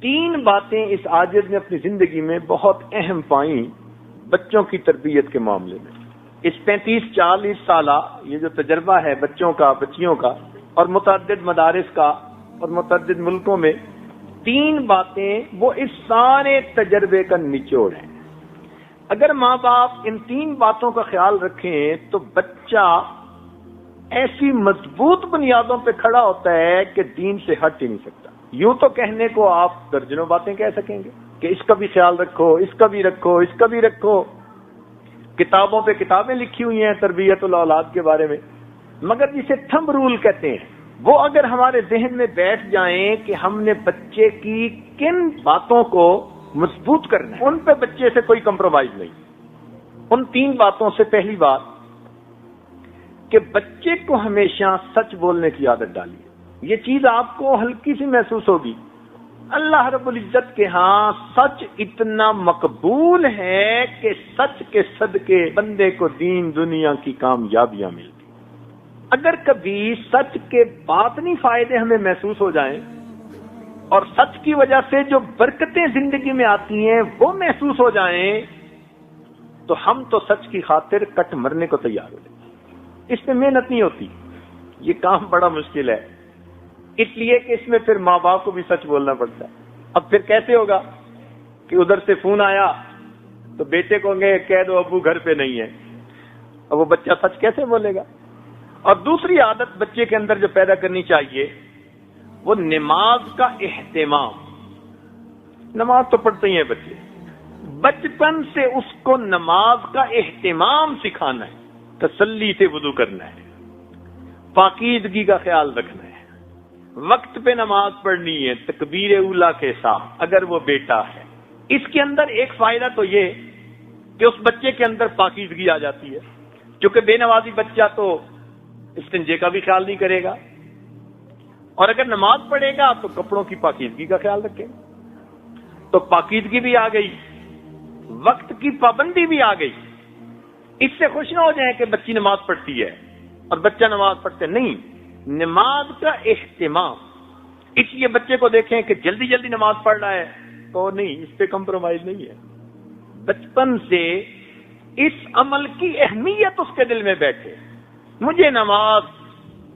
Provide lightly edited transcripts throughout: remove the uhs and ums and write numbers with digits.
3 باتیں اس عاجز نے اپنی زندگی میں بہت اہم پائیں بچوں کی تربیت کے معاملے میں. اس 35-40 سالہ یہ جو تجربہ ہے بچوں کا، بچیوں کا، اور متعدد مدارس کا اور متعدد ملکوں میں، 3 باتیں وہ اس سارے تجربے کا نچوڑ ہیں. اگر ماں باپ ان 3 باتوں کا خیال رکھیں تو بچہ ایسی مضبوط بنیادوں پہ کھڑا ہوتا ہے کہ دین سے ہٹ ہی نہیں سکتا. یوں تو کہنے کو آپ درجنوں باتیں کہہ سکیں گے کہ اس کا بھی خیال رکھو، اس کا بھی رکھو، اس کا بھی رکھو. کتابوں پہ کتابیں لکھی ہوئی ہیں تربیت الاولاد کے بارے میں، مگر جسے تھمب رول کہتے ہیں وہ اگر ہمارے ذہن میں بیٹھ جائیں کہ ہم نے بچے کی کن باتوں کو مضبوط کرنا ہے، ان پہ بچے سے کوئی کمپرومائز نہیں. ان 3 باتوں سے پہلی بات کہ بچے کو ہمیشہ سچ بولنے کی عادت ڈالیے. یہ چیز آپ کو ہلکی سی محسوس ہوگی. اللہ رب العزت کے ہاں سچ اتنا مقبول ہے کہ سچ کے صدقے بندے کو دین دنیا کی کامیابیاں ملتی. اگر کبھی سچ کے باطنی فائدے ہمیں محسوس ہو جائیں اور سچ کی وجہ سے جو برکتیں زندگی میں آتی ہیں وہ محسوس ہو جائیں تو ہم تو سچ کی خاطر کٹ مرنے کو تیار ہو جائیں. اس میں محنت نہیں ہوتی، یہ کام بڑا مشکل ہے، اس لیے کہ اس میں پھر ماں باپ کو بھی سچ بولنا پڑتا ہے. اب پھر کیسے ہوگا کہ ادھر سے فون آیا تو بیٹے کو کہہ دو ابو گھر پہ نہیں ہے، اب وہ بچہ سچ کیسے بولے گا؟ اور دوسری عادت بچے کے اندر جو پیدا کرنی چاہیے وہ نماز کا اہتمام. نماز تو پڑھتے ہی ہیں بچے، بچپن سے اس کو نماز کا اہتمام سکھانا ہے. تسلی سے وضو کرنا ہے، پاکیزگی کا خیال رکھنا ہے، وقت پہ نماز پڑھنی ہے تکبیر اولیٰ کے ساتھ اگر وہ بیٹا ہے. اس کے اندر ایک فائدہ تو یہ کہ اس بچے کے اندر پاکیزگی آ جاتی ہے، کیونکہ بے نمازی بچہ تو استنجے کا بھی خیال نہیں کرے گا، اور اگر نماز پڑھے گا تو کپڑوں کی پاکیزگی کا خیال رکھے گا. تو پاکیزگی بھی آ گئی، وقت کی پابندی بھی آ گئی. اس سے خوش نہ ہو جائیں کہ بچی نماز پڑھتی ہے اور بچہ نماز پڑھتے نہیں. نماز کا اہتمام، اس لیے بچے کو دیکھیں کہ جلدی جلدی نماز پڑھ رہا ہے تو نہیں، اس پہ کمپرومائز نہیں ہے. بچپن سے اس عمل کی اہمیت اس کے دل میں بیٹھے. مجھے نماز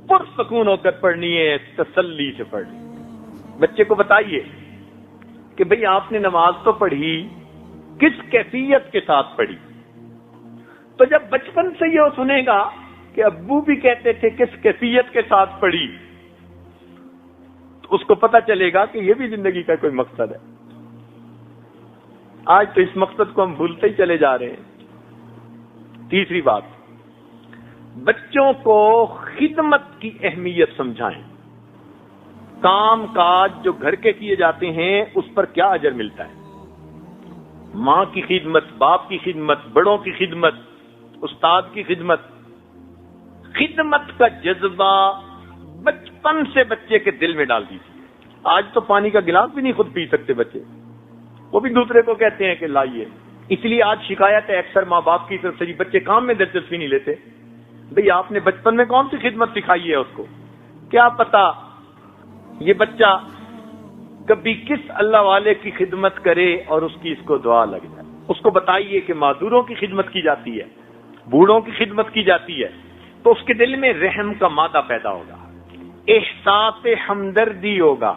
پرسکون ہو کر پڑھنی ہے، تسلی سے پڑھنی. بچے کو بتائیے کہ بھئی آپ نے نماز تو پڑھی، کس کیفیت کے ساتھ پڑھی. تو جب بچپن سے یہ سنے گا کہ ابو بھی کہتے تھے کس کیفیت کے ساتھ پڑھی، تو اس کو پتہ چلے گا کہ یہ بھی زندگی کا کوئی مقصد ہے. آج تو اس مقصد کو ہم بھولتے ہی چلے جا رہے ہیں. تیسری بات، بچوں کو خدمت کی اہمیت سمجھائیں. کام کاج جو گھر کے کیے جاتے ہیں اس پر کیا اجر ملتا ہے. ماں کی خدمت، باپ کی خدمت، بڑوں کی خدمت، استاد کی خدمت. خدمت کا جذبہ بچپن سے بچے کے دل میں ڈال دیجیے. آج تو پانی کا گلاس بھی نہیں خود پی سکتے بچے، وہ بھی دوسرے کو کہتے ہیں کہ لائیے. اس لیے آج شکایت ہے اکثر ماں باپ کی طرف سے، جی بچے کام میں دلچسپی نہیں لیتے. بھئی آپ نے بچپن میں کون سی خدمت سکھائی ہے اس کو؟ کیا پتا یہ بچہ کبھی کس اللہ والے کی خدمت کرے اور اس کی اس کو دعا لگ جائے. اس کو بتائیے کہ معذوروں کی خدمت کی جاتی ہے، بوڑھوں کی خدمت کی جاتی ہے، تو اس کے دل میں رحم کا مادہ پیدا ہوگا، احساس ہمدردی ہوگا.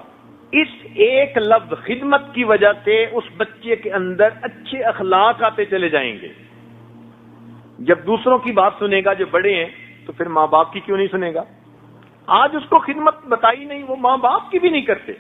اس ایک لفظ خدمت کی وجہ سے اس بچے کے اندر اچھے اخلاق آتے چلے جائیں گے. جب دوسروں کی بات سنے گا جو بڑے ہیں تو پھر ماں باپ کی کیوں نہیں سنے گا؟ آج اس کو خدمت بتائی نہیں، وہ ماں باپ کی بھی نہیں کرتے.